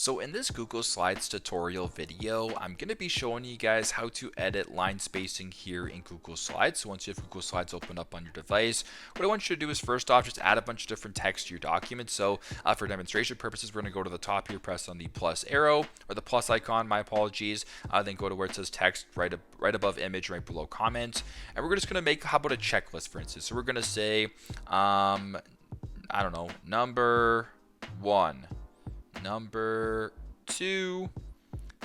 So in this Google Slides tutorial video, I'm going to be showing you guys how to edit line spacing here in Google Slides. So once you have Google Slides open up on your device, what I want you to do is first off, just add a bunch of different text to your document. So for demonstration purposes, we're going to go to the top here, press on the plus arrow or the plus icon, my apologies. Then go to where it says text right above image, right below comment. And we're just going to make, how about a checklist, for instance? So we're going to say, I don't know, number 1. Number 2,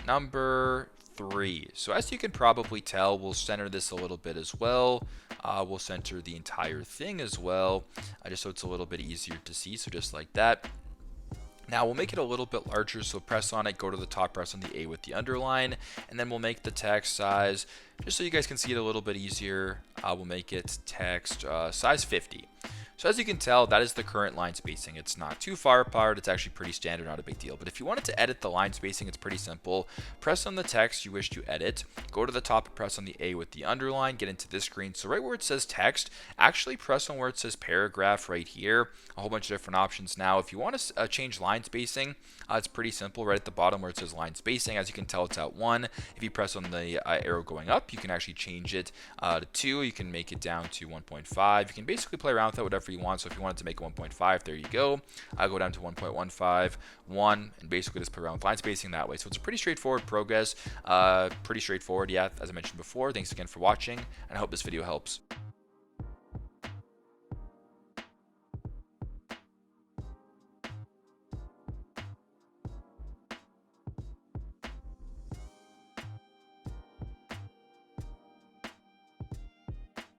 number 3. So as you can probably tell, we'll center this a little bit as well. We'll center the entire thing as well, just so it's a little bit easier to see. So just like that. Now we'll make it a little bit larger, so press on it, go to the top, press on the A with the underline, and then we'll make the text size, just so you guys can see it a little bit easier, we'll make it text size 50. So as you can tell, that is the current line spacing. It's not too far apart. It's actually pretty standard, not a big deal. But if you wanted to edit the line spacing, it's pretty simple. Press on the text you wish to edit. Go to the top and press on the A with the underline. Get into this screen. So right where it says text, actually press on where it says paragraph right here. A whole bunch of different options. Now, if you want to change line spacing, it's pretty simple. Right at the bottom where it says line spacing, as you can tell, it's at 1. If you press on the arrow going up, you can actually change it to 2. You can make it down to 1.5. You can basically play around with it, whatever you want. So if you wanted to make it 1.5, there you go. I'll go down to 1.15, 1, and basically just play around with line spacing that way. So it's a pretty straightforward progress. Pretty straightforward, yeah, as I mentioned before. Thanks again for watching, and I hope this video helps.